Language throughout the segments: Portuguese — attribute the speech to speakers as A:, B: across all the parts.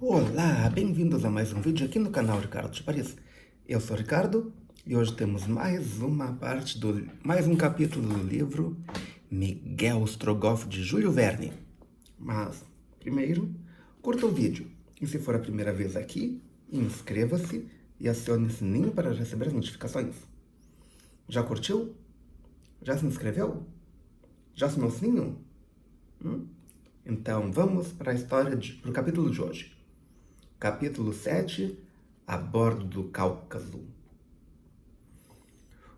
A: Olá, bem-vindos a mais um vídeo aqui no canal Ricardo de Paris. Eu sou o Ricardo e hoje temos mais um capítulo do livro Miguel Strogoff de Júlio Verne. Mas, primeiro, curta o vídeo e se for a primeira vez aqui, inscreva-se e acione o sininho para receber as notificações. Já curtiu? Já se inscreveu? Já assinou o sininho? Então vamos para o capítulo de hoje. Capítulo 7, a bordo do Cáucaso.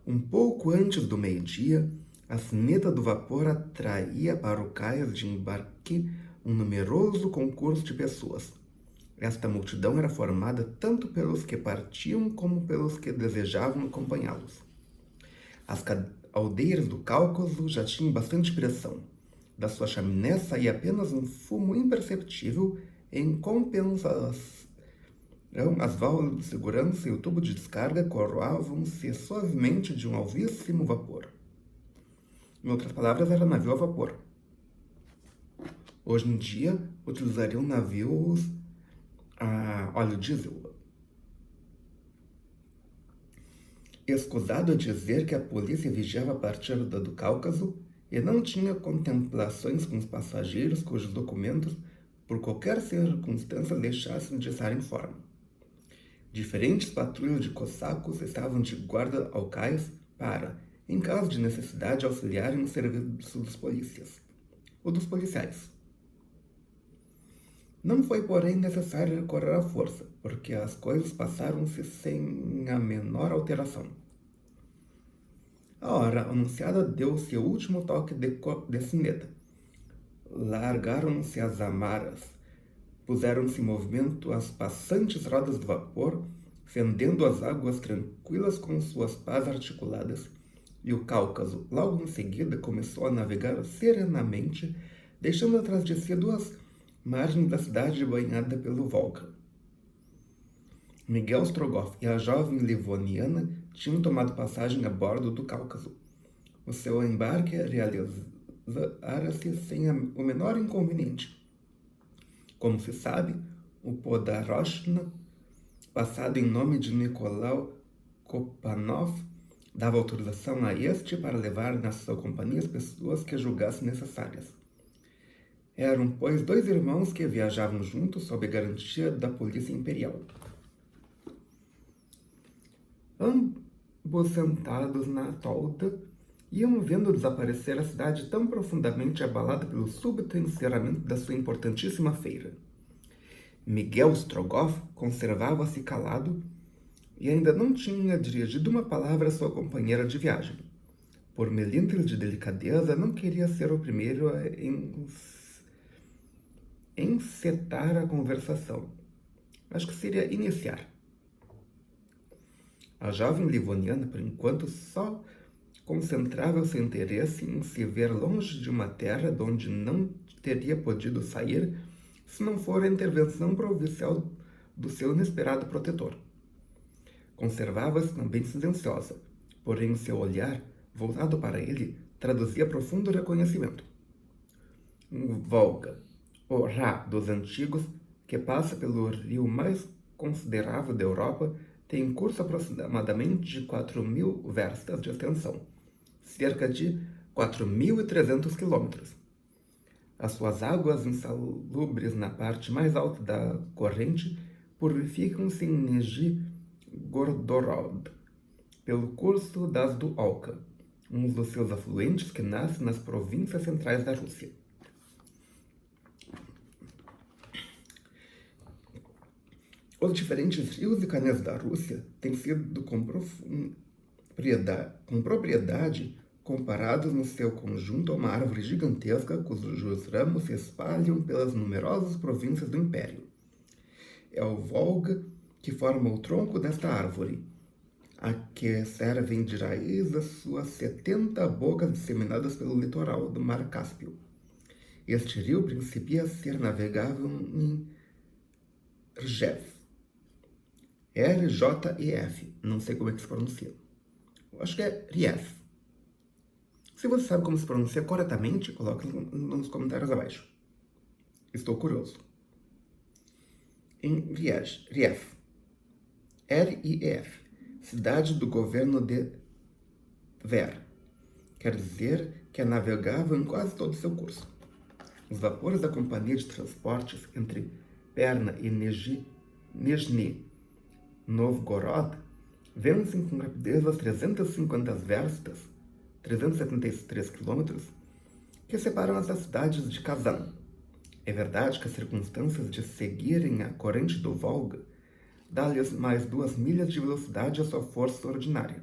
A: Um pouco antes do meio-dia, a sineta do vapor atraía para o cais de embarque um numeroso concurso de pessoas. Esta multidão era formada tanto pelos que partiam como pelos que desejavam acompanhá-los. As caldeiras do Cáucaso já tinham bastante pressão. Da sua chaminé saía apenas um fumo imperceptível em compensação. As válvulas de segurança e o tubo de descarga coroavam-se suavemente de um alvíssimo vapor. Em outras palavras, era navio a vapor. Hoje em dia, utilizariam navios a óleo diesel. Escusado dizer que a polícia vigiava a partida do Cáucaso e não tinha contemplações com os passageiros cujos documentos, por qualquer circunstância, deixassem de estar em forma. Diferentes patrulhas de cossacos estavam de guarda ao cais para, em caso de necessidade, auxiliarem no serviço dos policiais. Não foi, porém, necessário recorrer à força, porque as coisas passaram-se sem a menor alteração. A hora anunciada deu-se o último toque de sineta. Largaram-se as amaras. Puseram-se em movimento as passantes rodas do vapor, fendendo as águas tranquilas com suas pás articuladas, e o Cáucaso, logo em seguida, começou a navegar serenamente, deixando atrás de si duas margens da cidade banhada pelo Volga. Miguel Strogoff e a jovem livoniana tinham tomado passagem a bordo do Cáucaso. O seu embarque realizara-se sem o menor inconveniente. Como se sabe, o Podaroshna, passado em nome de Nicolau Kopanov, dava autorização a este para levar na sua companhia as pessoas que julgasse necessárias. Eram, pois, dois irmãos que viajavam juntos sob garantia da Polícia Imperial. Ambos sentados na tolda, iam vendo desaparecer a cidade tão profundamente abalada pelo súbito encerramento da sua importantíssima feira. Miguel Strogoff conservava-se calado e ainda não tinha dirigido uma palavra à sua companheira de viagem. Por melindres de delicadeza, não queria ser o primeiro a encetar a conversação. Acho que seria iniciar. A jovem livoniana, por enquanto, só concentrava seu interesse em se ver longe de uma terra de onde não teria podido sair se não for a intervenção providencial do seu inesperado protetor. Conservava-se também silenciosa, porém seu olhar, voltado para ele, traduzia profundo reconhecimento. Um Volga, o Rá dos antigos, que passa pelo rio mais considerável da Europa, tem em curso aproximadamente de 4.000 verstas de extensão, cerca de 4.300 quilômetros. As suas águas insalubres na parte mais alta da corrente purificam-se em Nizhigorod, pelo curso das do Oka, um dos seus afluentes que nasce nas províncias centrais da Rússia. Os diferentes rios e canais da Rússia têm sido com propriedade comparados no seu conjunto a uma árvore gigantesca cujos ramos se espalham pelas numerosas províncias do Império. É o Volga que forma o tronco desta árvore, a que servem de raiz as suas 70 bocas disseminadas pelo litoral do Mar Cáspio. Este rio principia a ser navegável em Rjev. R-J-E-F, não sei como é que se pronuncia. Eu acho que é Rjev. Se você sabe como se pronuncia corretamente, coloque nos comentários abaixo. Estou curioso. em Rief, R-I-E-F, cidade do governo de Tver. Quer dizer que é navegável em quase todo o seu curso. Os vapores da companhia de transportes entre Perna e Nizhny Novgorod vencem com rapidez as 350 verstas, 373 quilômetros, que separam as cidades de Kazan. É verdade que as circunstâncias de seguirem a corrente do Volga dá-lhes mais 2 milhas de velocidade à sua força ordinária.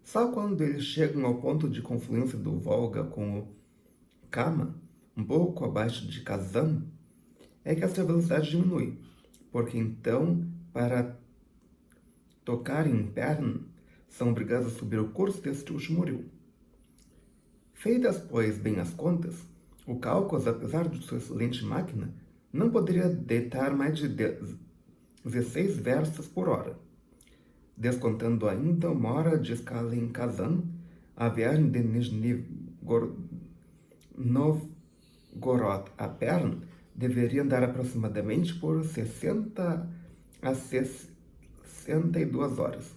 A: Só quando eles chegam ao ponto de confluência do Volga com o Kama, um pouco abaixo de Kazan, é que a sua velocidade diminui, porque então, para tocarem em Perna, são obrigados a subir o curso deste último rio. Feitas, pois, bem as contas, o Cáucaso, apesar de sua excelente máquina, não poderia deitar mais de 16 verstas por hora. Descontando ainda 1 hora de escala em Kazan, a viagem de Nizhny Novgorod a Perna deveria andar aproximadamente por 60 a 62 horas.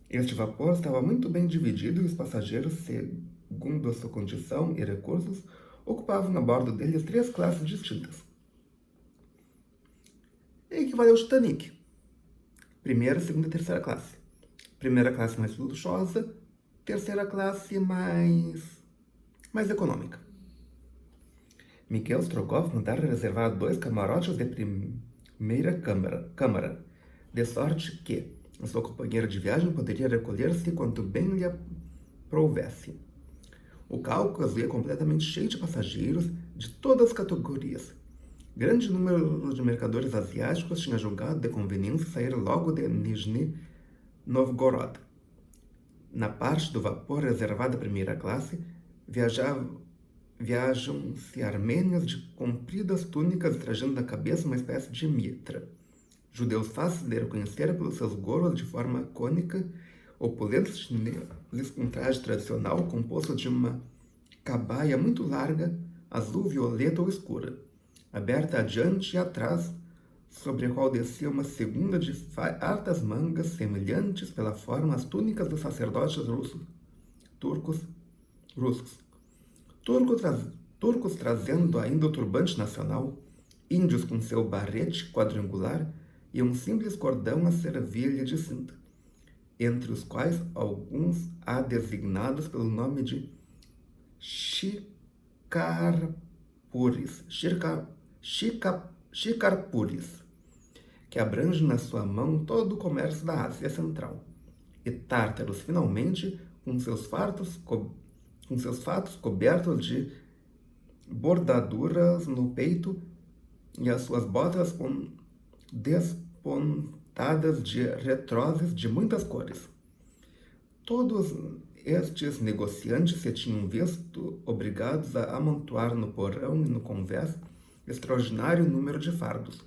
A: Este vapor estava muito bem dividido e os passageiros, segundo a sua condição e recursos, ocupavam a bordo deles 3 classes distintas. Equivale ao Titanic. Primeira, segunda e terceira classe. Primeira classe mais luxuosa, terceira classe mais econômica. Mikhail Strogoff mandara reservar 2 camarotes de primeira câmara, de sorte que a sua companheira de viagem poderia recolher-se quanto bem lhe aprovesse. O Cáucaso ia completamente cheio de passageiros de todas as categorias. Grande número de mercadores asiáticos tinha julgado de conveniência sair logo de Nizhny Novgorod. Na parte do vapor reservada à primeira classe, viajam-se armênios de compridas túnicas trajando na cabeça uma espécie de mitra. Judeus fáceis de reconhecer pelos seus gorros de forma cônica, opulentos chineses com traje tradicional composto de uma cabaia muito larga, azul, violeta ou escura, aberta adiante e atrás, sobre a qual descia uma segunda de altas mangas semelhantes pela forma às túnicas dos sacerdotes turcos trazendo ainda o turbante nacional, índios com seu barrete quadrangular e um simples cordão a servir-lhe de cinta, entre os quais alguns há designados pelo nome de shikarpuris, que abrange na sua mão todo o comércio da Ásia Central, e tártaros, finalmente, com seus fatos cobertos de bordaduras no peito e as suas botas despontadas de retroses de muitas cores. Todos estes negociantes se tinham visto obrigados a amontoar no porão e no convés extraordinário número de fardos,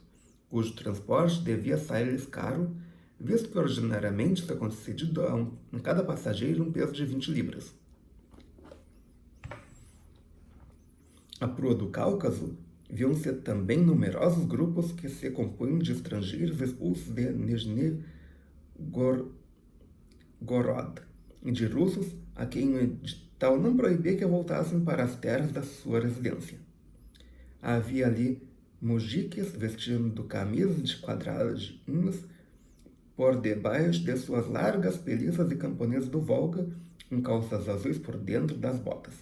A: cujo transporte devia sair-lhes caro, visto que ordinariamente foi concedido a cada passageiro um peso de 20 libras. À proa do Cáucaso, viam-se também numerosos grupos que se compunham de estrangeiros expulsos de Nizhny Novgorod e de russos a quem o edital não proibia que voltassem para as terras da sua residência. Havia ali mujiques vestindo camisas de quadradinhos por debaixo de suas largas peliças e camponeses do Volga, com calças azuis por dentro das botas,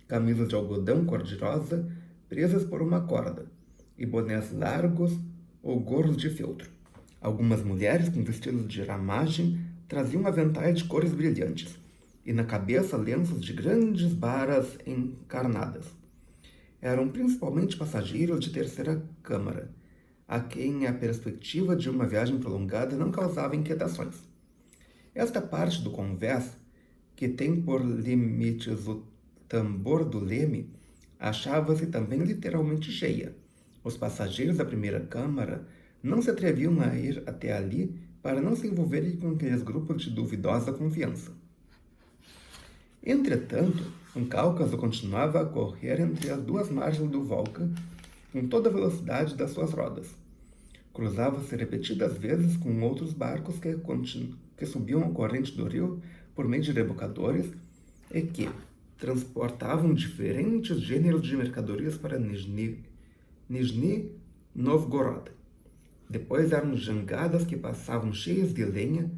A: camisas de algodão cor-de-rosa presas por uma corda, e bonés largos ou gorros de feltro. Algumas mulheres com vestidos de ramagem traziam aventais de cores brilhantes, e na cabeça lenços de grandes varas encarnadas. Eram principalmente passageiros de terceira câmara, a quem a perspectiva de uma viagem prolongada não causava inquietações. Esta parte do convés, que tem por limites o tambor do leme, achava-se também literalmente cheia. Os passageiros da primeira câmara não se atreviam a ir até ali para não se envolverem com aqueles grupos de duvidosa confiança. Entretanto, um Cáucaso continuava a correr entre as duas margens do Volga, com toda a velocidade das suas rodas. Cruzava-se repetidas vezes com outros barcos que subiam a corrente do rio por meio de rebocadores e que transportavam diferentes gêneros de mercadorias para Nizhny Novgorod. Depois eram jangadas que passavam cheias de lenha,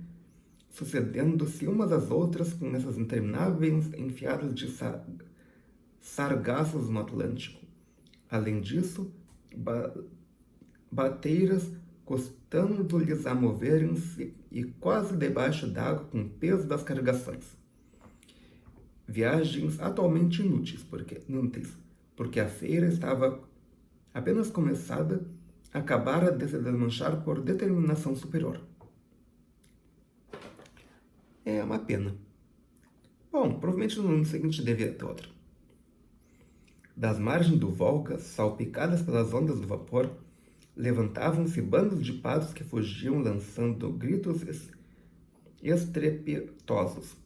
A: sucedendo-se umas às outras com essas intermináveis enfiadas de sargaços no Atlântico. Além disso, bateiras custando-lhes a moverem-se e quase debaixo d'água com o peso das carregações. Viagens atualmente inúteis, porque a feira estava apenas começada, acabara de se desmanchar por determinação superior. É uma pena. Bom, provavelmente no ano seguinte devia ter outra. Das margens do Volga, salpicadas pelas ondas do vapor, levantavam-se bandos de patos que fugiam lançando gritos estrepitosos.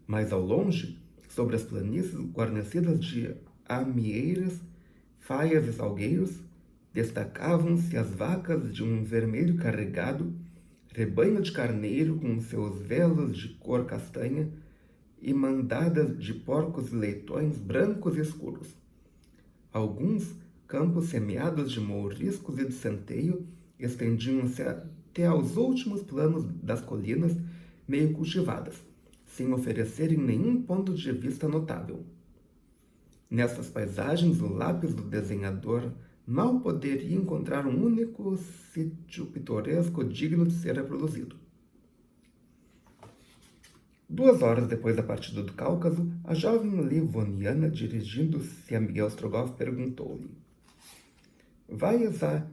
A: Mas ao longe, sobre as planícies guarnecidas de amieiras, faias e salgueiros, destacavam-se as vacas de um vermelho carregado, rebanho de carneiro com seus velos de cor castanha e mandadas de porcos e leitões brancos e escuros. Alguns campos semeados de mouriscos e de centeio estendiam-se até aos últimos planos das colinas meio cultivadas, sem oferecerem nenhum ponto de vista notável. Nessas paisagens, o lápis do desenhador mal poderia encontrar um único sítio pitoresco digno de ser reproduzido. 2 horas depois da partida do Cáucaso, a jovem livoniana, dirigindo-se a Miguel Strogoff, perguntou-lhe: "Vais a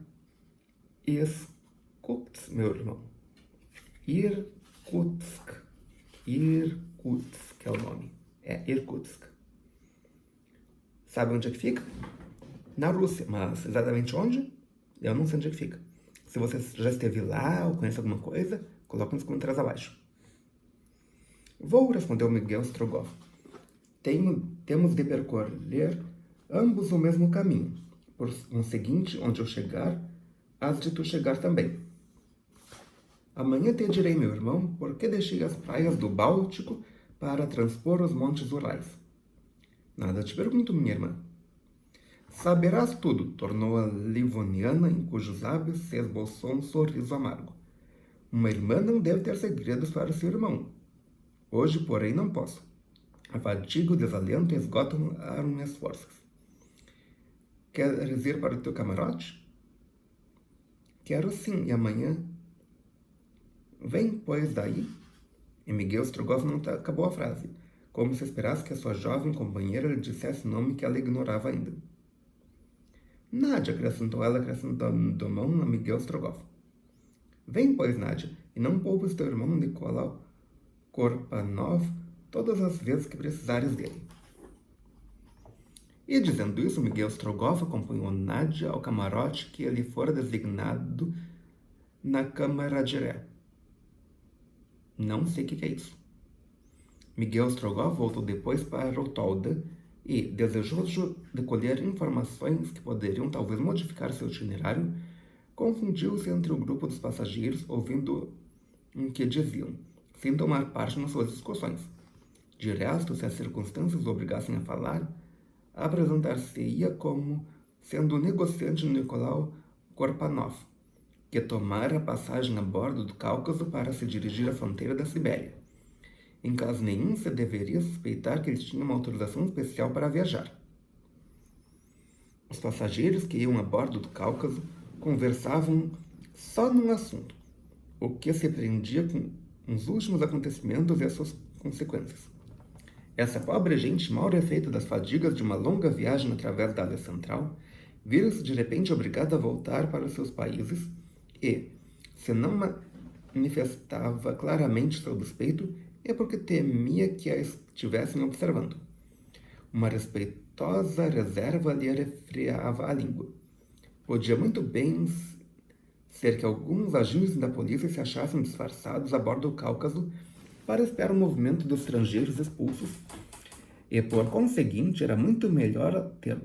A: Irkutsk, meu irmão?" Irkutsk é o nome. É Irkutsk. Sabe onde é que fica? Na Rússia, mas exatamente onde? Eu não sei onde é que fica. Se você já esteve lá ou conhece alguma coisa, coloque nos comentários abaixo. Vou, respondeu Miguel Strogoff. Temos de percorrer ambos o mesmo caminho. Por conseguinte, onde eu chegar, has de tu chegar também. Amanhã te direi, meu irmão, por que deixei as praias do Báltico para transpor os montes Urais. Nada te pergunto, minha irmã. Saberás tudo, tornou a livoniana, em cujos lábios se esboçou um sorriso amargo. Uma irmã não deve ter segredos para seu irmão. Hoje, porém, não posso. A fadiga e o desalento esgotam minhas forças. Queres ir para o teu camarote? Quero sim, e amanhã? Vem, pois, daí. E Miguel Strogoff não acabou a frase, como se esperasse que a sua jovem companheira lhe dissesse o nome que ela ignorava ainda. Nádia, acrescentou ela, acrescentando mão a Miguel Strogoff. Vem, pois, Nádia, e não poupes teu irmão Nicolau Korpanov todas as vezes que precisares dele. E dizendo isso, Miguel Strogoff acompanhou Nádia ao camarote que lhe fora designado na câmara de ré. Não sei o que é isso. Miguel Strogoff voltou depois para o Tolda e, desejoso de colher informações que poderiam talvez modificar seu itinerário, confundiu-se entre o grupo dos passageiros, ouvindo o que diziam, sem tomar parte nas suas discussões. De resto, se as circunstâncias o obrigassem a falar, apresentar-se-ia como sendo o negociante Nicolau Korpanov, que tomara passagem a bordo do Cáucaso para se dirigir à fronteira da Sibéria. Em caso nenhum, se deveria suspeitar que ele tinha uma autorização especial para viajar. Os passageiros que iam a bordo do Cáucaso conversavam só num assunto, o que se prendia com os últimos acontecimentos e as suas consequências. Essa pobre gente, mal refeita das fadigas de uma longa viagem através da Ásia Central, vira-se de repente obrigada a voltar para os seus países e, se não manifestava claramente seu despeito, é porque temia que a estivessem observando. Uma respeitosa reserva lhe refreava a língua. Podia muito bem ser que alguns agentes da polícia se achassem disfarçados a bordo do Cáucaso para espiar o movimento dos estrangeiros expulsos, e por conseguinte era muito melhor ter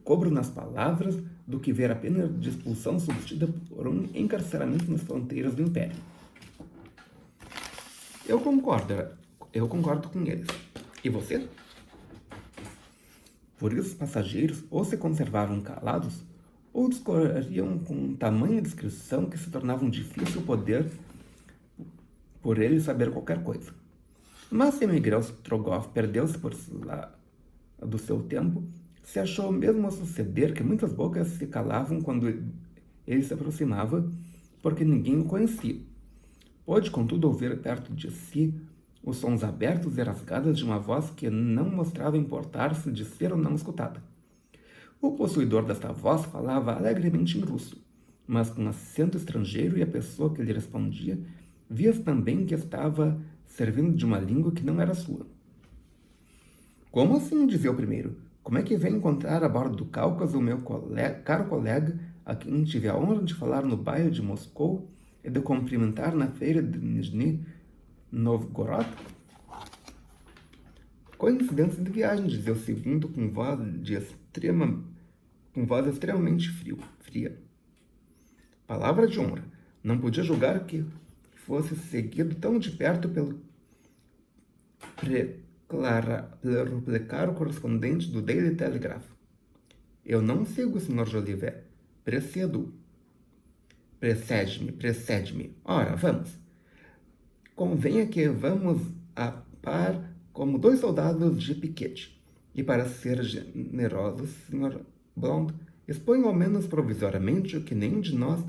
A: cobro nas palavras do que ver a pena de expulsão substituída por um encarceramento nas fronteiras do Império. Eu concordo com eles. E você? Por isso, os passageiros ou se conservavam calados, ou discorriam com tamanha discrição que se tornava difícil poder por ele saber qualquer coisa. Mas se Miguel Strogoff perdeu-se por lá do seu tempo, se achou mesmo a suceder que muitas bocas se calavam quando ele se aproximava, porque ninguém o conhecia. Pôde, contudo, ouvir perto de si os sons abertos e rasgados de uma voz que não mostrava importar-se de ser ou não escutada. O possuidor desta voz falava alegremente em russo, mas com acento estrangeiro, e a pessoa que lhe respondia via também que estava servindo de uma língua que não era sua. Como assim? Dizia o primeiro. Como é que vem encontrar a bordo do Cáucaso o meu caro colega, a quem tive a honra de falar no bairro de Moscou e de cumprimentar na feira de Nizhny Novgorod? Coincidência de viagem, dizia o segundo com voz extremamente fria. Palavra de honra. Não podia julgar que fosse seguido tão de perto pelo replicar o correspondente do Daily Telegraph. Eu não sigo o Sr. Jolivet. Precede-me. Ora, vamos. Convenha que vamos a par como 2 soldados de piquete. E para ser generosos, Sr. Blonde, exponha ao menos provisoriamente o que nenhum de nós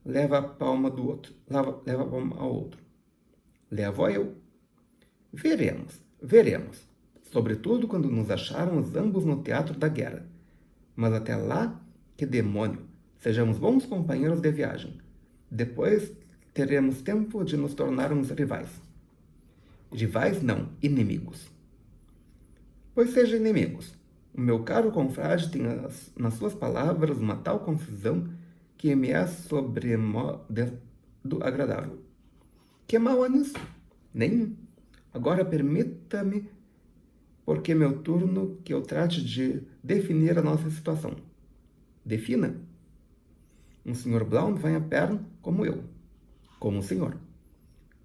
A: leva a palma ao outro. Levo eu. Veremos. Sobretudo quando nos acharmos ambos no teatro da guerra. Mas até lá, que demônio! Sejamos bons companheiros de viagem. Depois teremos tempo de nos tornarmos rivais. Rivais não, inimigos. Pois seja inimigos. O meu caro confrade tem nas suas palavras uma tal confusão que me é sobremodo agradável. Que mal há nisso? Nenhum. Agora permita-me, porque é meu turno, que eu trate de definir a nossa situação. Defina. Um Sr. Blount vai a Pern como eu, como o senhor.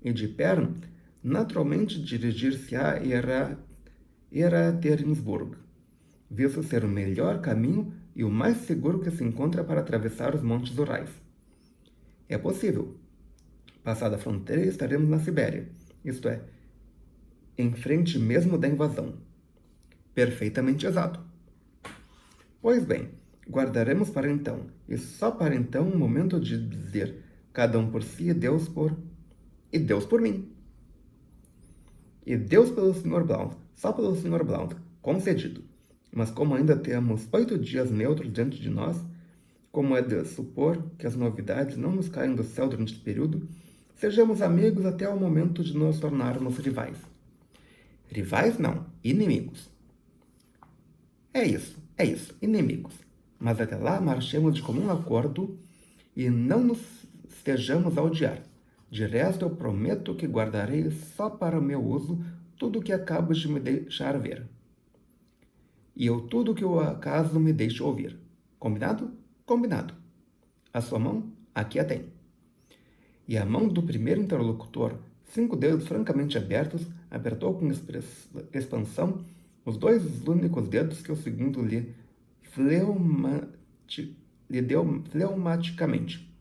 A: E de Pern, naturalmente dirigir-se-á Ekaterinsburg, visto ser o melhor caminho e o mais seguro que se encontra para atravessar os montes Urais. É possível. Passada a fronteira, estaremos na Sibéria, isto é, em frente mesmo da invasão. Perfeitamente exato. Pois bem, guardaremos para então, e só para então, um momento de dizer, cada um por si e Deus por mim. E Deus pelo Sr. Blount, só pelo Sr. Blount, concedido. Mas como ainda temos 8 dias neutros diante de nós, como é de supor que as novidades não nos caem do céu durante esse período, sejamos amigos até o momento de nos tornarmos rivais. Rivais não, inimigos. É isso, inimigos. Mas até lá marchemos de comum acordo e não nos estejamos a odiar. De resto, eu prometo que guardarei só para o meu uso tudo o que acabas de me deixar ver. E eu tudo o que o acaso me deixe ouvir. Combinado? Combinado. A sua mão? Aqui a tem. E a mão do primeiro interlocutor, 5 dedos francamente abertos, apertou com expansão os 2 únicos dedos que o segundo lhe deu fleumaticamente.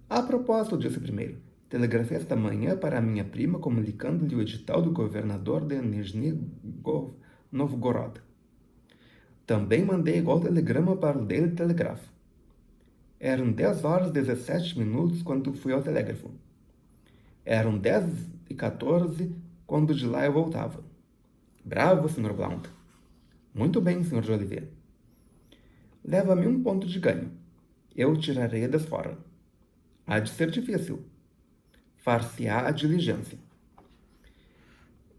A: A propósito, disse o primeiro, telegrafei esta manhã para a minha prima comunicando-lhe o edital do governador de Nizhny Novgorod. Também mandei igual telegrama para o Daily Telegraph. Eram 10h17 quando fui ao telégrafo. Eram 10h14 quando de lá eu voltava. Bravo, Sr. Blount. Muito bem, Sr. Jolivet. Leva-me 1 ponto de ganho. Eu tirarei a desfora. Há de ser difícil. Far-se-á a diligência.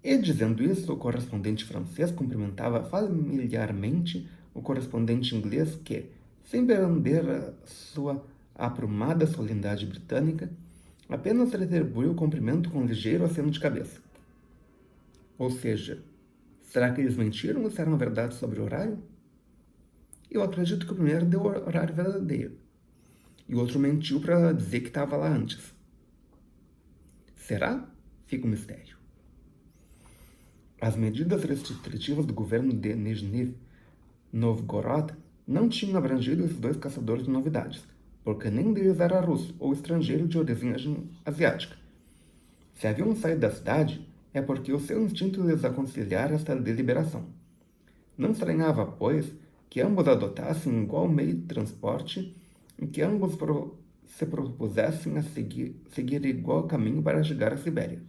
A: E dizendo isso, o correspondente francês cumprimentava familiarmente o correspondente inglês que, sem perder a sua aprumada solenidade britânica, apenas retribuiu o cumprimento com um ligeiro aceno de cabeça. Ou seja, será que eles mentiram ou disseram a verdade sobre o horário? Eu acredito que o primeiro deu o horário verdadeiro e o outro mentiu para dizer que estava lá antes. Será? Fica um mistério. As medidas restritivas do governo de Nizhny Novgorod não tinham abrangido esses dois caçadores de novidades, porque nenhum deles era russo ou estrangeiro de origem asiática. Se haviam saído da cidade, é porque o seu instinto lhes aconselhara esta deliberação. Não estranhava, pois, que ambos adotassem igual meio de transporte e que ambos se propusessem a seguir igual caminho para chegar à Sibéria.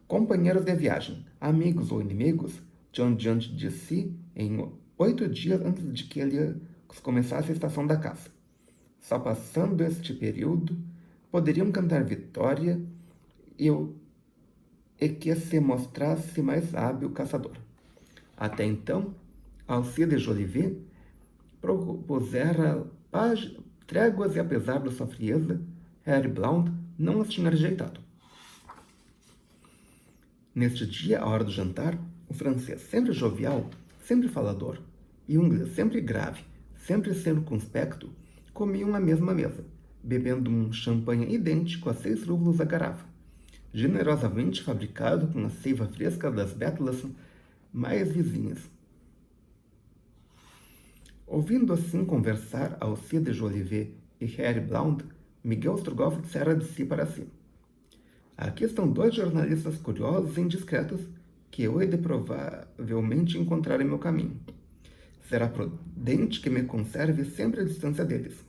A: Companheiros de viagem, amigos ou inimigos, tinham diante de si em 8 dias antes de que ele começasse a estação da caça. Só passando este período, poderiam cantar vitória e que se mostrasse mais hábil caçador. Até então, Alcide Jolivet propusera tréguas e, apesar da sua frieza, Harry Blount não as tinha rejeitado. Neste dia, à hora do jantar, o francês, sempre jovial, sempre falador, e o inglês, sempre grave, sempre circunspecto, comiam à mesma mesa, bebendo um champanhe idêntico a 6 rublos a garrafa, generosamente fabricado com a seiva fresca das bétulas mais vizinhas. Ouvindo assim conversar Alcide Jolivet e Harry Blount, Miguel Strogoff dissera de si para si: aqui estão 2 jornalistas curiosos e indiscretos que eu hei de provavelmente encontrar em meu caminho. Será prudente que me conserve sempre à distância deles.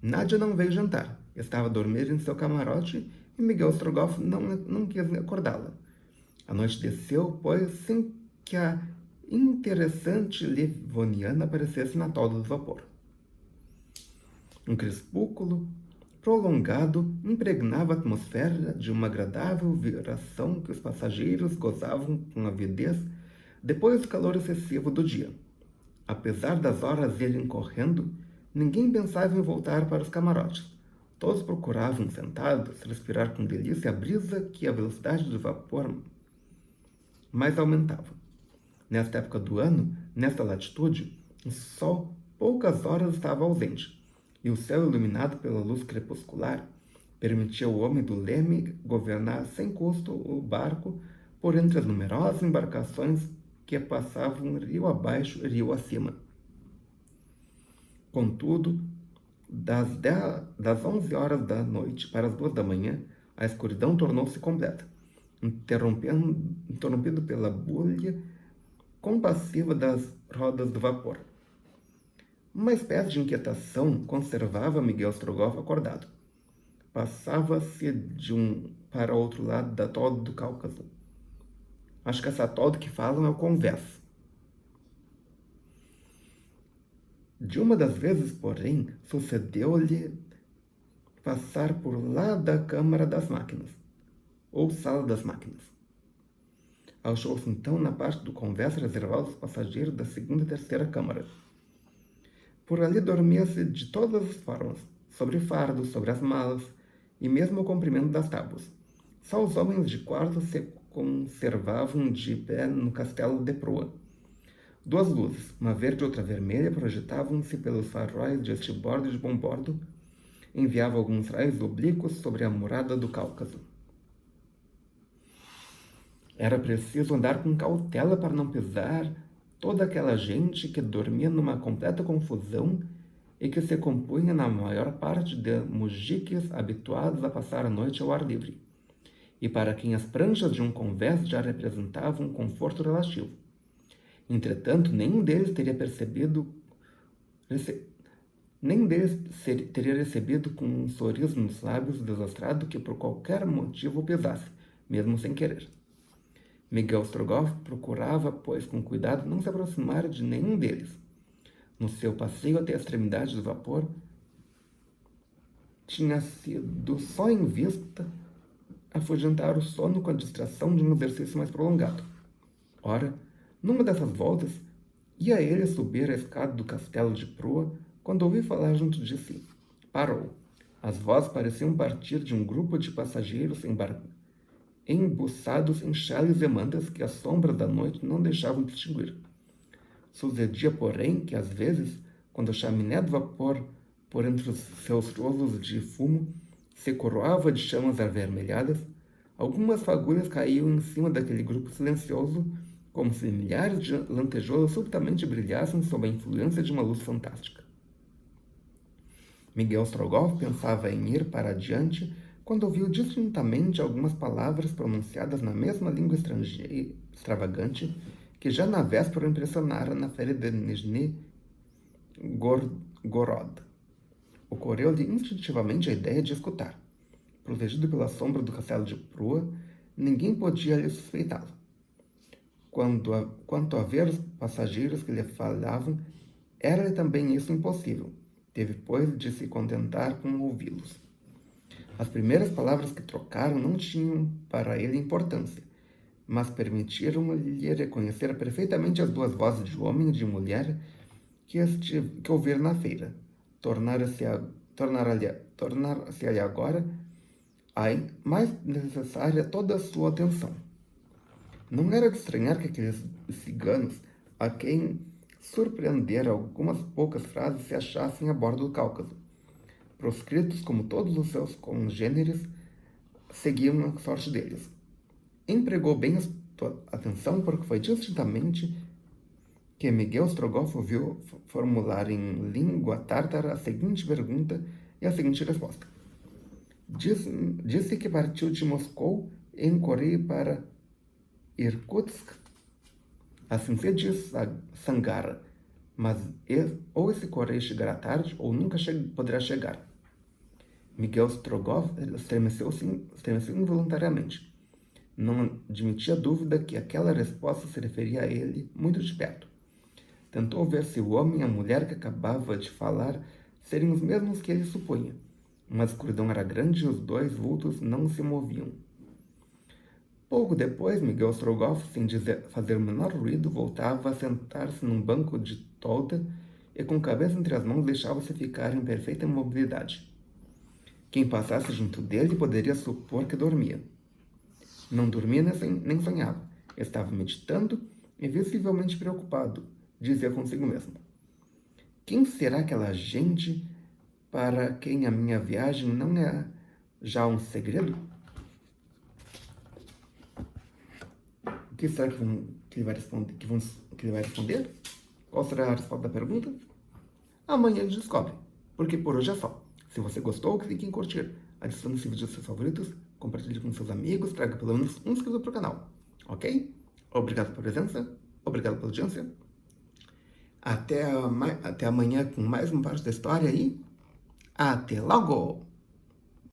A: Nádia não veio jantar. Estava a dormir em seu camarote e Miguel Strogoff não quis acordá-la. A noite desceu, pois, sem que a interessante livoniana aparecesse na tolda do vapor. Um crepúsculo prolongado impregnava a atmosfera de uma agradável vibração que os passageiros gozavam com avidez depois do calor excessivo do dia. Apesar das horas irem correndo, ninguém pensava em voltar para os camarotes. Todos procuravam, sentados, respirar com delícia a brisa que a velocidade do vapor mais aumentava. Nesta época do ano, nesta latitude, o sol poucas horas estava ausente, e o céu iluminado pela luz crepuscular permitia ao homem do leme governar sem custo o barco por entre as numerosas embarcações que passavam rio abaixo e rio acima. Contudo, das 11 horas da noite para as 2 da manhã, a escuridão tornou-se completa, interrompido pela bulha compassiva das rodas do vapor. Uma espécie de inquietação conservava Miguel Strogoff acordado. Passava-se de um para outro lado da tolda do Cáucaso. Acho que essa tolda que falam é o Convés. De uma das vezes, porém, sucedeu-lhe passar por lá da Câmara das Máquinas, ou Sala das Máquinas. Achou-se então na parte do Convés reservada aos passageiros da segunda e terceira Câmara. Por ali dormia-se de todas as formas, sobre fardos, sobre as malas, e mesmo ao comprimento das tábuas. Só os homens de quarto se conservavam de pé no castelo de proa. 2 luzes, uma verde e outra vermelha, projetavam-se pelos faróis de estibordo e de bombordo, enviavam alguns raios oblíquos sobre a murada do Cáucaso. Era preciso andar com cautela para não pisar toda aquela gente que dormia numa completa confusão e que se compunha na maior parte de mujiques habituados a passar a noite ao ar livre, e para quem as pranchas de um convés já representavam um conforto relativo. Entretanto, nenhum deles teria recebido com um sorriso nos lábios o desastrado que por qualquer motivo o pisasse, mesmo sem querer. Miguel Strogoff procurava, pois, com cuidado, não se aproximar de nenhum deles. No seu passeio até a extremidade do vapor, tinha sido só em vista afugentar o sono com a distração de um exercício mais prolongado. Ora, numa dessas voltas, ia ele subir a escada do castelo de proa quando ouviu falar junto de si. Parou. As vozes pareciam partir de um grupo de passageiros embuçados em chales e mantas que as sombras da noite não deixavam distinguir. Sucedia, porém, que às vezes, quando a chaminé do vapor, por entre os seus rolos de fumo, se coroava de chamas avermelhadas, algumas fagulhas caíam em cima daquele grupo silencioso, como se milhares de lantejoulas subitamente brilhassem sob a influência de uma luz fantástica. Miguel Strogoff pensava em ir para adiante quando ouviu distintamente algumas palavras pronunciadas na mesma língua extravagante que já na véspera o impressionara na feira de Nizhny Gorod. Ocorreu-lhe instintivamente a ideia de escutar. Protegido pela sombra do castelo de Prua, ninguém podia lhe suspeitá-lo. Quanto a ver os passageiros que lhe falavam, era-lhe também isso impossível. Teve, pois, de se contentar com ouvi-los. As primeiras palavras que trocaram não tinham para ele importância, mas permitiram-lhe reconhecer perfeitamente as duas vozes de homem e de mulher que ouvira na feira. Tornara-se-lhe agora mais necessária toda a sua atenção. Não era de estranhar que aqueles ciganos, a quem surpreendera algumas poucas frases, se achassem a bordo do Cáucaso. Proscritos como todos os seus congêneres, seguiam a sorte deles. Empregou bem a sua atenção porque foi distintamente que Miguel Strogoff ouviu formular em língua tártara a seguinte pergunta e a seguinte resposta. Disse que partiu de Moscou em correio para Irkutsk. Assim se diz Sangara, mas ou esse correio chegará tarde ou nunca poderá chegar. Miguel Strogoff estremeceu involuntariamente. Não admitia dúvida que aquela resposta se referia a ele muito de perto. Tentou ver se o homem e a mulher que acabava de falar seriam os mesmos que ele supunha, mas a escuridão era grande e os dois vultos não se moviam. Pouco depois, Miguel Strogoff, sem fazer o menor ruído, voltava a sentar-se num banco de tolda e, com a cabeça entre as mãos, deixava-se ficar em perfeita imobilidade. Quem passasse junto dele poderia supor que dormia. Não dormia nem sonhava. Estava meditando e visivelmente preocupado. Dizia consigo mesmo. Quem será aquela gente para quem a minha viagem não é já um segredo? O que será que ele vai responder? Qual será a resposta da pergunta? Amanhã a gente descobre, porque por hoje é só. Se você gostou, clique em curtir, adicione esse vídeo aos seus favoritos, compartilhe com seus amigos, traga pelo menos um inscrito para o canal, ok? Obrigado pela presença, obrigado pela audiência. Até amanhã com mais uma parte da história e até logo!